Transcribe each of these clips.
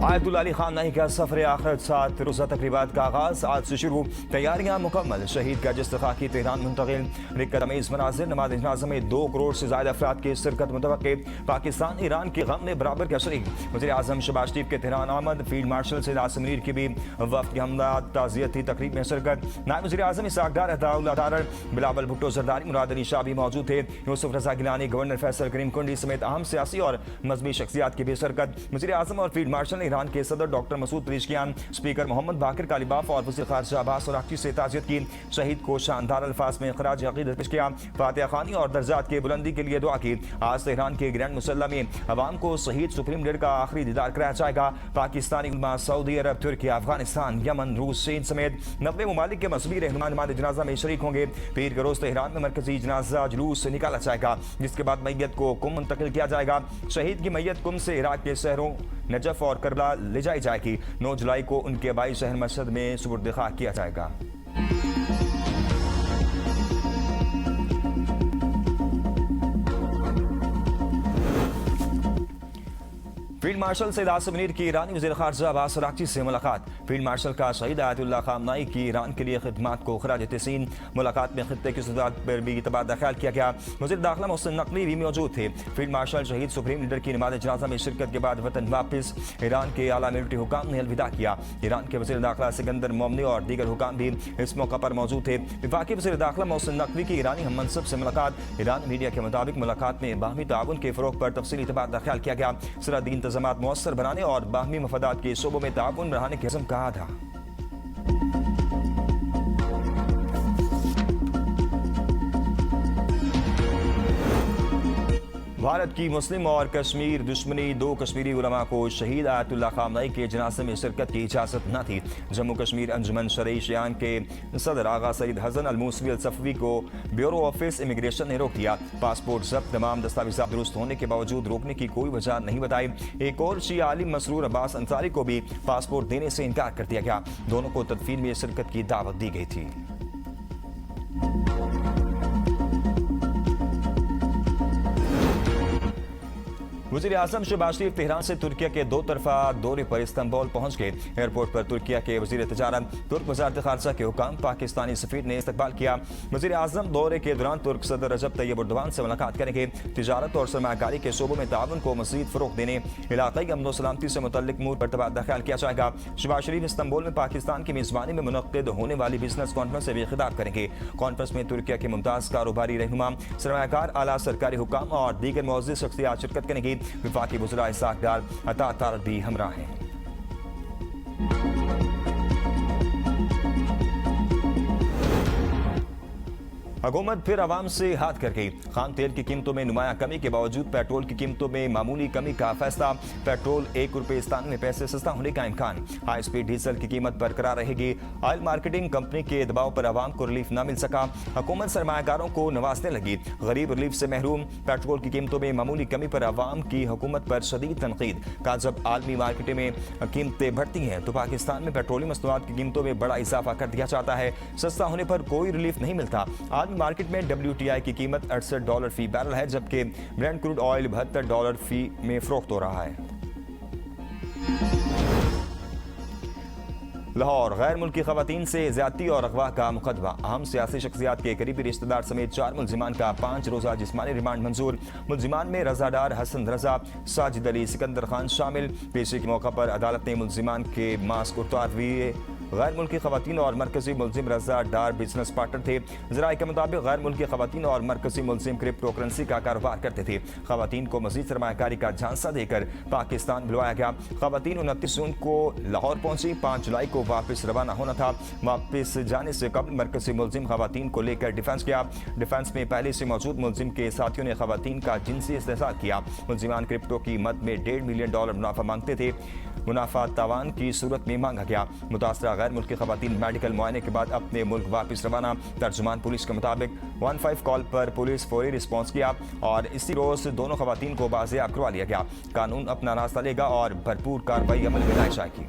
Ayatollah Ali Khamenei का सफर आखिरत 7 रोज़ा तकरीबात का आगाज आज से शुरू। तैयारियां मुकम्मल। शहीद का जस्त खाकी तेहरान मुंतकिल। रिक्कत अमीज़ मनाजिर। नमाज जनाजा में 2 करोड़ से ज्यादा अफराद की शिरकत मुतवक्के। पाकिस्तान ईरान के गम में बराबर का शरीक। वज़ीर आज़म शहबाज शरीफ के तेहरान आमद। फील्ड मार्शल सैयद आसिम मुनीर की भी वफ़द की हमदर्द ताज़ियती तकरीब में शिरकत। नायब वज़ीर आज़म इसहाक़ डार, अताउल्लाह तारड़, बिलावल भुट्टो जरदारी, मुराद अली शाह भी मौजूद थे। यूसुफ रज़ा गिलानी, गवर्नर फैसल करीम कुंडी समेत अहम सियासी और मजहबी शख्सियात की भी शिरकत। वज़ीर आज़म और फील्ड मार्शल ने ईरान के सदर doctor Masoud Pezeshkian, speaker Mohammad Baqir Qalibaf और वज़ीर ख़ारिजा अब्बास अराग़ची से ताज़ियत की। शहीद को शानदार अल्फाज में ख़राज अक़ीदत पेश किया। फातिहा ख़वानी और दर्जात की बुलंदी के लिए दुआ की। आज तेहरान के ग्रैंड मुसल्ला में अवाम को शहीद सुप्रीम लीडर का आखिरी दीदार कराया जाएगा। पाकिस्तानी उलमा सऊदी अरब, तुर्किया, अफगानिस्तान, यमन, रूस, चीन समेत 90 ममालिक के मजहबी रहनुमा नमाज़ जनाजा में शरीक होंगे। पीर के रोज़ तेहरान में मरकजी जनाजा जुलूस निकाला जाएगा, जिसके बाद मैयत को कुम मुंतकिल किया जाएगा। शहीद की मैयत कुम से इराक के शहरों नजफ और करबला ले जाई जाएगी। 9 जुलाई को उनके आबाई शहर मशहद में सुपुर्द खाक किया जाएगा। फील्ड मार्शल सैयद आसिम मुनीर की ईरानी वज़ीर ख़ारिजा अब्बास अराग़ची से मुलाकात। फील्ड मार्शल का शहीद आयतुल्लाह खामनेई की ईरान के लिए खिदमात को ख़राज तहसीन। मुलाकात में खित्ते की सूरत पर भी तबादला ख्याल किया गया। वज़ीर दाखिला मोहसिन नकवी भी मौजूद थे। फील्ड मार्शल शहीद सुप्रीम लीडर की नमाज़ जनाजा में शिरकत के बाद वतन वापस। ईरान के आला मिलिट्री हुकाम ने अलविदा किया। ईरान के वज़ीर दाखिला सिकंदर मोमनी और दीगर हुकाम भी इस मौका पर मौजूद थे। वफाकी वज़ीर दाखिला मोहसिन नकवी की ईरानी हम मनसब से मुलाकात। ईरान मीडिया के मुताबिक मुलाकात में बाहमी ताउन के फ़रोग़ पर तफसीली तबादला ख्याल किया गया। सरहदी इंतज़ामात मौसर बनाने और बाहमी मफादात के शोबों में ताउन बढ़ाने की अज़्म कहा था। भारत की मुस्लिम और कश्मीर दुश्मनी। 2 कश्मीरी उलमा को शहीद आयतुल्लाह खामनेई के जनाजे में शिरकत की इजाज़त न थी। जम्मू कश्मीर अंजुमन शरई शियान के सदर आगा सईद हसन अल मूसवी अल सफ़वी को ब्यूरो ऑफिस इमिग्रेशन ने रोक दिया। पासपोर्ट जब्त, तमाम दस्तावेज़ात दुरुस्त होने के बावजूद रोकने की कोई वजह नहीं बताई। एक और शिया आलिम मसरूर अब्बास अंसारी को भी पासपोर्ट देने से इनकार कर दिया गया। दोनों को तदफीन में शिरकत की दावत दी गई थी। वज़ीर आज़म शहबाज शरीफ तेहरान से तुर्किया के 2 तरफा दौरे पर इस्तांबुल पहुंच गए। एयरपोर्ट पर तुर्किया के वज़ीर तिजारत, तुर्क वज़ारत ख़ारिजा के हुकाम, पाकिस्तानी सफ़ीर ने इस्तकबाल किया। वज़ीर आज़म दौरे के दौरान तुर्क सदर रजब तैयब एर्दोगान से मुलाकात करेंगे। तिजारत और सरमायाकारी के शोबों में ताउन को मज़ीद फ़रोग़ देने, इलाक़ाई अमन व सलामती से मुतल्लिक़ अमूर पर तबादला ख्याल किया जाएगा। शहबाज शरीफ इस्तांबुल में पाकिस्तान की मेज़बानी में मुनक़्क़िद होने वाली बिजनेस कॉन्फ्रेंस से भी खिताब करेंगे। कॉन्फ्रेंस में तुर्किया के मुमताज़ कारोबारी रहनुमा, सरमायाकार, आला सरकारी हुकाम और दीगर मुअज़्ज़ज़ शख्सियात शिरकत करेंगी। वफाकी वज़ीर इसहाक़ डार, अता तारड़ भी हमरा हैं। हुकूमत फिर आवाम से हाथ कर गई। खान तेल की कीमतों में नुमाया कमी के बावजूद पेट्रोल की कीमतों में मामूली कमी का फैसला। पेट्रोल 1 रुपये 97 पैसे सस्ता होने का इम्कान। हाई स्पीड डीजल की कीमत बरकरार रहेगी। ऑयल मार्केटिंग कंपनी के दबाव पर आवाम को रिलीफ न मिल सका। हुकूमत सरमायाकारों को नवाजने लगी, गरीब रिलीफ से महरूम। पेट्रोल की कीमतों में मामूली कमी पर आवाम की हुकूमत पर शदीद तनकीद का। जब आलमी मार्केटों में कीमतें बढ़ती हैं तो पाकिस्तान में पेट्रोलियम मसनूआत की कीमतों में बड़ा इजाफा कर दिया जाता है। सस्ता होने पर कोई रिलीफ नहीं मिलता। मार्केट में WTI की कीमत $68 फी बैरल है, जबकि ब्रेंट क्रूड ऑयल $72 फी में फरोख्त हो रहा है। लाहौर, गैर मुल्की खवातीन से ज्यादती और अगवा का मुकदमा। अहम सियासी शख्सियात के करीबी रिश्तेदार समेत 4 मुलजिमान का 5 रोज़ा जिस्मानी रिमांड मंजूर। मुलजिमान में रजादार हसन रजा, साजिद अली, सिकंदर खान शामिल। पेशी के मौका पर अदालत ने मुलजिमान के मास्क उतार दिए। गैर मुल्की खवातीन और मरकजी मुलजिम रजा डार बिजनेस पार्टनर थे। ज़राए के मुताबिक गैर मुल्की खवातीन और मरकजी मुलजिम क्रिप्टो करेंसी का कारोबार करते थे। खवातीन को मजीद सरमायाकारी का झांसा देकर पाकिस्तान बुलवाया गया। खवातीन 29 जून को लाहौर पहुंची। 5 जुलाई को वापस रवाना होना था। वापस जाने से कबल मरकजी मुलजिम खवातीन को लेकर डिफेंस किया। डिफेंस में पहले से मौजूद मुलजिम के साथियों ने खवातीन का जिनसी इस्तेहसाल किया। मुलजिमान क्रिप्टो की मद में $1.5 मिलियन मुनाफा मांगते थे। मुनाफा तावान की सूरत में मांगा गया। मुतासरा गैर मुल्की खवातीन मेडिकल मुआयने के बाद अपने मुल्क वापस रवाना। तर्जुमान पुलिस के मुताबिक 15 कॉल पर पुलिस फौरी रिस्पॉन्स किया और इसी रोज दोनों खवातीन को बाज़ियाब करवा लिया गया। कानून अपना रास्ता लेगा और भरपूर कार्रवाई अमल में लाई जाएगी।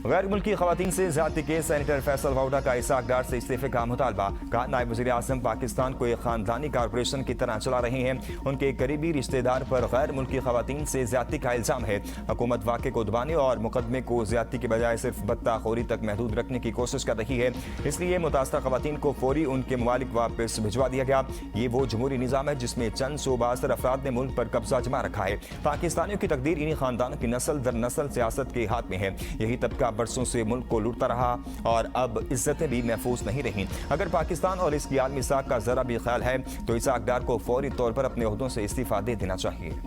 गैर मुल्की खवातीन से ज्यादती केस, सेनेटर फैसल वाउडा का इसाक डार से इस्तीफे का मुतालबा। कहा नायब वज़ीर आज़म पाकिस्तान को एक खानदानी कारपोरेशन की तरह चला रहे हैं। उनके करीबी रिश्तेदार पर गैर मुल्की खवातीन से ज्यादती का इल्जाम है। हुकूमत वाक़े को दबाने और मुकदमे को ज्यादती के बजाय सिर्फ बत्ताखोरी तक महदूद रखने की कोशिश कर रही है, इसलिए मुतासरा खवातीन को फौरी उनके ममालिक वापस भिजवा दिया गया। ये वो जमहूरी निज़ाम है जिसमें चंद सूबासर अफराद ने मुल्क पर कब्जा जमा रखा है। पाकिस्तानियों की तकदीर इन्हीं खानदानों की नस्ल दर नस्ल सियासत के हाथ में है। यही तबका बरसों से मुल्क को लूटता रहा और अब इज्जतें भी महफूज नहीं रहीं। अगर पाकिस्तान और इसकी आलमी साख का जरा भी ख्याल है तो इसाक डार को फौरी तौर पर अपने ओहदों से इस्तीफा दे देना चाहिए।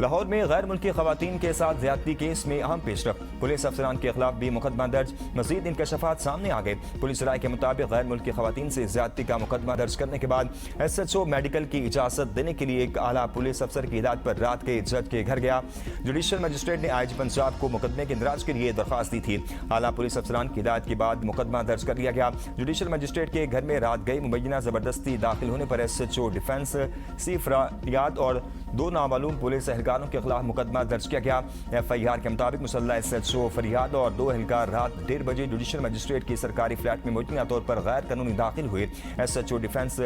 लाहौर में गैर मुल्की खवातीन के साथ ज्यादती केस में अहम पेशरफ्त, पुलिस अफसरान के खिलाफ भी मुकदमा दर्ज। मजीद इंकशाफात सामने आ गए। पुलिस राय के मुताबिक गैर मुल्की खवातीन से ज्यादती का मुकदमा दर्ज करने के बाद SHO मेडिकल की इजाजत देने के लिए एक आला पुलिस अफसर की हिदायत पर रात के जज के घर गया। जुडिशल मजिस्ट्रेट ने IG पंजाब को मुकदमे के इंदराज के लिए दरख्वास्त दी थी। आला पुलिस अफसरान की हिदायत के बाद मुकदमा दर्ज कर लिया गया। जुडिशल मजिस्ट्रेट के घर में रात गई मुबैना जबरदस्ती दाखिल होने पर SHO डिफेंस सी फरियाद और 2 नामालूम पुलिस एहलकारों के खिलाफ मुकदमा दर्ज किया गया। FIR के मुताबिक मुसल्ला SHO फरियाद और 2 एहलकार रात 1:30 बजे जुडिशल मजिस्ट्रेट की सरकारी फ्लैट में मुबैना तौर पर गैर कानूनी दाखिल हुए। SHO डिफेंस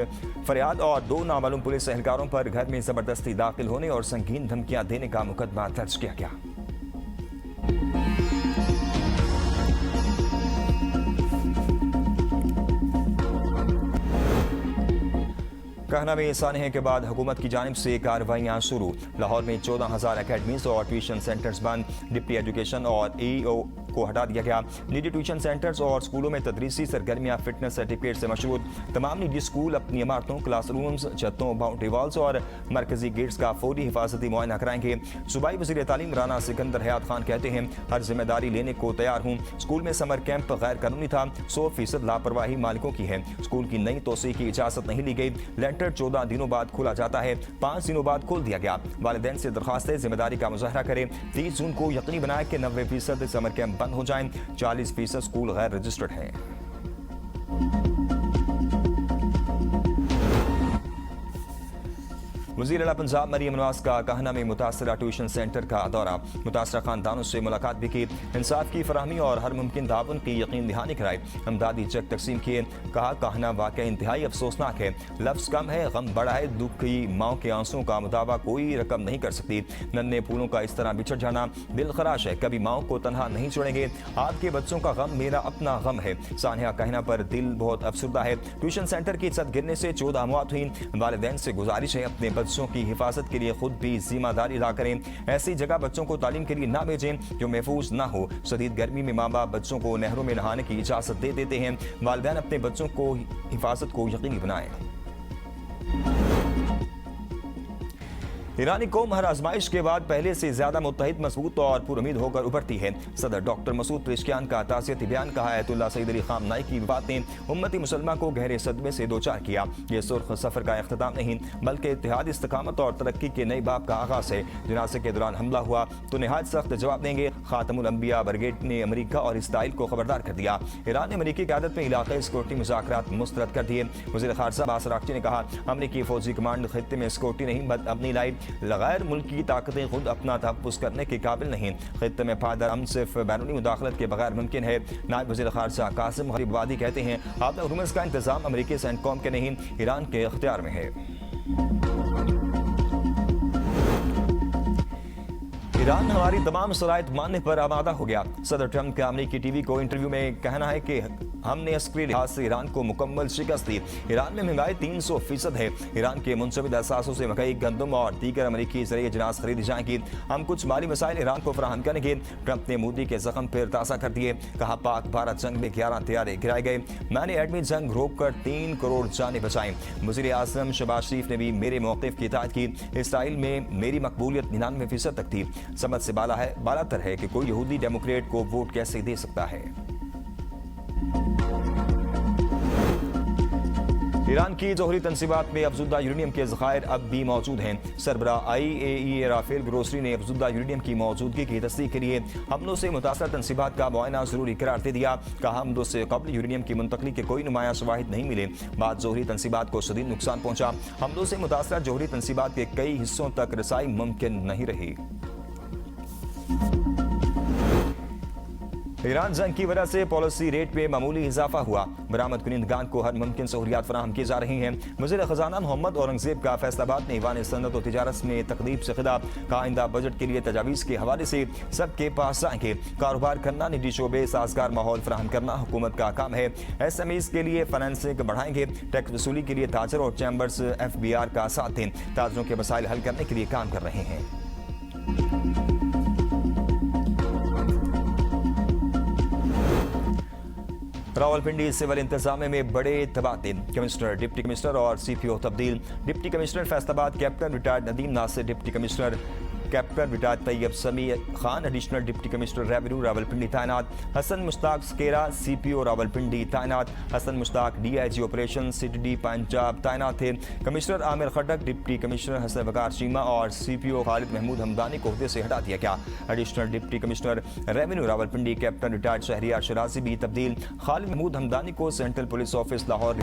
फरियाद और 2 नामालूम पुलिस एहलकारों पर घर में जबरदस्ती दाखिल होने और संगीन धमकियां देने का मुकदमा दर्ज किया गया। कहना में सानहे के बाद हुकूमत की जानिब से कार्रवाइयाँ शुरू। लाहौर में 14,000 अकेडमीज और ट्यूशन सेंटर्स बंद। डिप्टी एजुकेशन और EO को हटा दिया गया। निजी ट्यूशन सेंटर्स और स्कूलों में तदरीसी सरगर्मियाँ फिटनेस सर्टिफिकेट से मशरूत। तमाम निजी स्कूल अपनी इमारतों, क्लासरूम्स, छतों, बाउंड्री वॉल्स और मरकजी गेट्स का फौरी हिफाजती मुआयना कराएंगे। सूबाई वज़ीर तालीम राना सिकंदर हयात खान कहते हैं, हर जिम्मेदारी लेने को तैयार हूँ। स्कूल में समर कैंप गैर कानूनी था, 100% लापरवाही मालिकों की है। स्कूल की नई तोसी की इजाजत नहीं ली गई। लेंटर 14 दिनों बाद खोला जाता है, 5 दिनों बाद खोल दिया गया। वालिदैन से दरखास्त है जिम्मेदारी का मुजाहरा करें। 30 जून को यकीनी बनाए कि 90% समर कैंप बंद हो जाएं। 40% स्कूल गैर रजिस्टर्ड हैं। वज़ीर आला पंजाब मरियम नवाज का कहना में मुतासरा ट्यूशन सेंटर का दौरा। मुतासरा खानदानों से मुलाकात भी की। इंसाफ की फराहमी और हर मुमकिन ताउन की यकीन दहानी कराई। अमदादी चेक तकसीम किए। कहा कहना वाकई इंतहाई अफसोसनाक है। लफ्ज़ कम है, गम बड़ा है। दुख की माओ के आंसुओं का मुताबा कोई रकम नहीं कर सकती। नन्हे फूलों का इस तरह बिछड़ जाना दिल खराश है। कभी माओ को तनहा नहीं छोड़ेंगे। आपके बच्चों का गम मेरा अपना गम है। सानिया कहना पर दिल बहुत अफसरदा है। ट्यूशन सेंटर की छत गिरने से 14 मौत हुई। वालिदैन से गुजारिश है अपने बच्चों की हिफाजत के लिए खुद भी जिम्मेदारी अदा करें। ऐसी जगह बच्चों को तालीम के लिए ना भेजें जो महफूज ना हो। शदीद गर्मी में माँ बाप बच्चों को नहरों में नहाने की इजाजत दे देते हैं। वालिदैन अपने बच्चों को हिफाजत को यकीनी बनाएं। ईरानी कौम हर आजमाइश के बाद पहले से ज्यादा मुत्तहिद, मजबूत और पुरुमीद होकर उभरती है। सदर डॉक्टर मसूद पेशकियान का ताज़ियती बयान। कहा आयतुल्लाह सईद अली खामनाई की वफात ने उम्मती मुसलमान को गहरे सदमे से दो चार किया। यह सुर्ख सफर का इख्तिताम नहीं बल्कि इत्तेहाद, इस्तकामत और तरक्की के नए बाब का आगाज है। जनाजे के दौरान हमला हुआ तो निहायत सख्त जवाब देंगे। खातमुल अंबिया ब्रिगेड ने अमरीका और इसराइल को खबरदार कर दिया। ईरान ने अमरीकी क़यादत में इलाक़ाई सिक्योरिटी मुज़ाकरात मुस्तरद कर दिए। वज़ीर ख़ारजा अब्बास अराग़ची ने कहा, अमरीकी फौजी कमांड खित्ते में सिक्योरिटी नहीं अपनी लाई। गैर मुल्की ताकतें खुद अपना तहफ़्फ़ुज़ करने के काबिल नहीं। खित्ते में पायदार अमन सिर्फ बैरूनी मुदाखलत के बगैर मुमकिन है। नायब वज़ीर ख़ारजा कासिम गरीबाबादी कहते हैं, आबा हुर्मुज़ का इंतज़ाम अमरीकी सेंटकॉम के नहीं ईरान के इख्तियार में है। ईरान हमारी तमाम शराइत मानने पर आमादा हो गया। सदर ट्रंप का अमरीकी टीवी को इंटरव्यू में कहना है कि हमने अस्करी लिहाज से ईरान को मुकम्मल शिकस्त दी। ईरान में महंगाई 300% है। ईरान के मुंसबिद असासों से मकई, गंदम और दीगर अमरीकी ज़रिए जनाज खरीदी जाएंगी। हम कुछ माली मसाइल ईरान को फराहम करेंगे। ट्रंप ने मोदी के जख्म फिर ताज़ा कर दिए। कहा, पाक भारत जंग में 11 तैयारे गिराए गए। मैंने एडमी जंग रोक कर 3 करोड़ जानें बचाई। वज़ीर आज़म शहबाज शरीफ ने भी मेरे मौक़िफ़ की तायद की। इसराइल में मेरी मकबूलियत 99% तक थी। समझ से बालातर है कि कोई यहूदी डेमोक्रेट को वोट कैसे दे सकता है। ईरान की जौहरी तनसीबात में अफजुदा यूरेनियम के ज़खायर अब भी मौजूद हैं। सरबरा IAEA राफेल ग्रोसरी ने अफजुदा यूरेनियम की मौजूदगी की तस्दीक के लिए हमलों से मुतासर तनसीबात का मुआयना जरूरी करार दे दिया। कहा, हमलों से कबल यूरेनियम की मुंतकली के कोई नुमाया शवाहिद नहीं मिले। बाद जौहरी तनसीबात को शदीद नुकसान पहुंचा। हमलों से मुतासर जौहरी तनसीबात के कई हिस्सों तक रसाई मुमकिन नहीं रही। ईरान जंग की वजह से पॉलिसी रेट में मामूली इजाफा हुआ। बरामद कुनिंदगान को हर मुमकिन सहूलियात फराहम की जा रही हैं। वज़ीर ख़जाना मोहम्मद औरंगजेब का फैसलाबाद में ईवान सनअत और तिजारत में तकरीब से खिताब। कहा, आइंदा बजट के लिए तजावीज़ के हवाले से सबके पास आएंगे। कारोबार करना, निजी शोबे साजगार माहौल फराहम करना हुकूमत का काम है। SMEs के लिए फाइनेंसिंग बढ़ाएंगे। टैक्स वसूली के लिए ताजर और चैम्बर्स FBR का साथ दें। ताजरों के मसाइल हल करने के लिए काम कर रहे हैं। रावलपिंडी सिविल इंतजामिया में बड़े तबादले। कमिश्नर, डिप्टी कमिश्नर और CPO तब्दील। Deputy commissioner Faisalabad captain retired Nadeem Nasir, deputy commissioner captain retired Tayyab Sami Khan, additional deputy commissioner revenue Rawalpindi तैनात। हसन मुश्ताक स्केरा CPO रावलपिंडी तैनात। Hassan Mushtaq DIG operation CTD Punjab तैनात थे। Commissioner Aamir Khattak, deputy commissioner Hassan Waqar Cheema और CPO खालिद महमूद हमदानी को ओहदे से हटा दिया गया। Additional deputy commissioner revenue Rawalpindi captain retired Shehryar Shirazi भी तब्दील। खालिद महमूद हमदानी को central police office Lahore.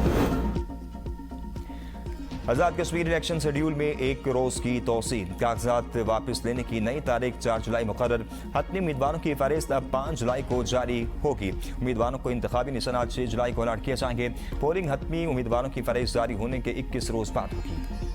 Azad Kashmir election schedule में एक रोज की तोसी। कागजात वापस लेने की नई तारीख 4 जुलाई मुकर्रर। हतमी उम्मीदवारों की फहरिस्त अब 5 जुलाई को जारी होगी। उम्मीदवारों को इंतखाबी निशानात 6 जुलाई को अलॉट किए जाएंगे। पोलिंग हतमी उम्मीदवारों की फहरिस्त जारी होने के 21 रोज बाद होगी।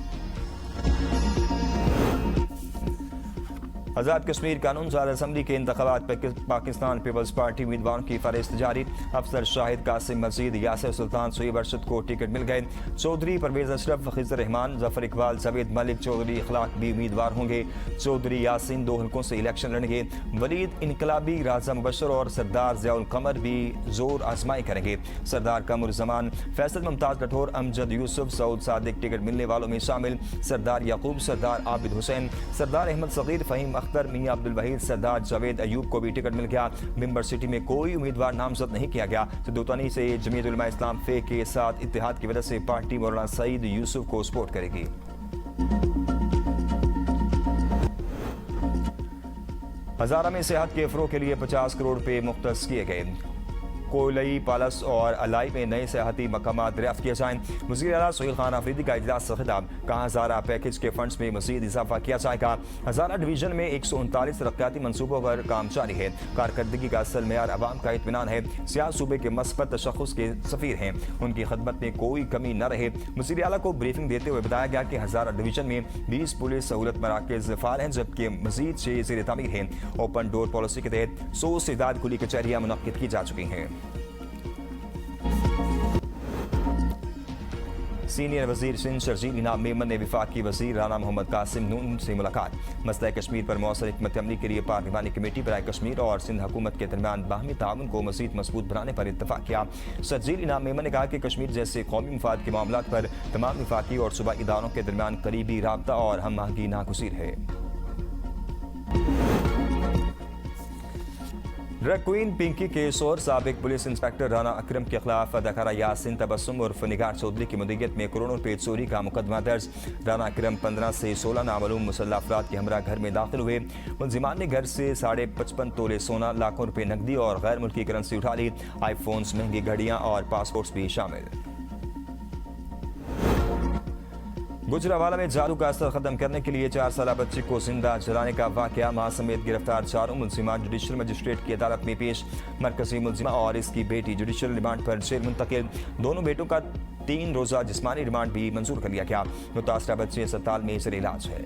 आज़ाद कश्मीर कानून साज असम्बली के इंतखाबात पाकिस्तान पीपल्स पार्टी उम्मीदवारों की फहरिस्त जारी। अफसर शाहिद कासिम मजीद, यासिर सुल्तान, सुहेब अरशद को टिकट मिल गए। चौधरी परवेज अशरफ, खिजर रहमान, जफर इकबाल, जावेद मलिक, चौधरी अखलाक भी उम्मीदवार होंगे। चौधरी यासीन 2 हल्कों से इलेक्शन लड़ेंगे। वलीद इनकलाबी, राजा मुबशर और सरदार ज़ियाउल कमर भी जोर आजमाई करेंगे। सरदार कमर जमान, फैसल मुमताज राठौर, अमजद यूसुफ, सऊद सादिक टिकट मिलने वालों में शामिल। सरदार याकूब, सरदार आबिद हुसैन, सरदार अहमद सगीर, फ़हीम अख्तर, मियां अब्दुल वहीद, सरदार जावेद अयूब को भी टिकट मिल गया। मेंबर सिटी में कोई उम्मीदवार नामजद नहीं किया गया। सिद्दूतानी से जमीयत उलमा इस्लाम फे के साथ इत्तेहाद की वजह से पार्टी मौलाना सईद यूसुफ को सपोर्ट करेगी। हजारा में सेहत के फ़रोग़ के लिए 50 करोड़ रुपए मुख्तस किए गए। कोलई, पालस और अलाई में नए सेहती मकामात दरियाफ्त किए जाएँ। वज़ीर आला सोहेल खान आफरीदी का इजलास से खिताब। कहा, हजारा पैकेज के फंड्स में मज़ीद इजाफा किया जाएगा। हजारा डिवीजन में 139 तरक्याती मनसूबों पर काम जारी है। कारकर्दगी का असल मेयार अवाम का इत्मीनान है। सियाह सूबे के मस्बत तशख़्ख़ुस के सफ़ीर हैं, उनकी खदमत में कोई कमी न रहे। वज़ीर आला को ब्रीफिंग देते हुए बताया गया कि हजारा डिवीजन में 20 पुलिस सहूलत मराकज़ फ़ाल हैं, जबकि मज़ीद 6 ज़ेर तामीर हैं। ओपन डोर पॉलिसी के तहत 100 से ज़्यादा खुली कचहरियाँ मुनक्किद की जा चुकी हैं। सीनियर वजीर सिंध शर्जील इनाम मेमन ने वफाकी वजीर राना मोहम्मद कासिम नून से मुलाकात। मसला कश्मीर पर मौसर हिकमत अमली के लिए पार्लिमानी कमेटी बराए कश्मीर और सिंध हुकूमत के दरमियान बाहमी ताउन को मज़ीद मजबूत बनाने पर इत्तफाक किया। शर्जील इनाम मेमन ने कहा कि कश्मीर जैसे कौमी मफाद के मामलों पर तमाम वफाकी और सूबाई इदारों के दरमियान करीबी राबता और हम आहंगी नागुज़ीर है। ड्रग क्वीन पिंकी के शोर साबिक पुलिस इंस्पेक्टर राना अकरम के खिलाफ अदाकारा यासिन तबस्सुम उर्फ निगार चौधरी की मुद्दत में करोड़ों रुपये चोरी का मुकदमा दर्ज। राना अकरम 15 से 16 नामालूम मुसल्लह अफराद के हमरा घर में दाखिल हुए। मुलजिमान ने घर से 55.5 तोले सोना, लाखों रुपये नकदी और गैर मुल्की करेंसी उठा ली। आईफोन्स, महंगी घड़ियां और पासपोर्ट्स भी शामिल। गुजरावाला में जादू का असर खत्म करने के लिए 4 साला बच्ची को जिंदा जलाने का वाकया। मां समेत गिरफ्तार 4 मुलजिमान जुडिशल मजिस्ट्रेट की अदालत में पेश। मरकजी मुलजिमा और इसकी बेटी जुडिशल रिमांड पर जेल मुंतकिल। दोनों बेटों का 3 रोजा जिस्मानी रिमांड भी मंजूर कर लिया गया। मुतासरा बच्चे अस्पताल में जेर इलाज है।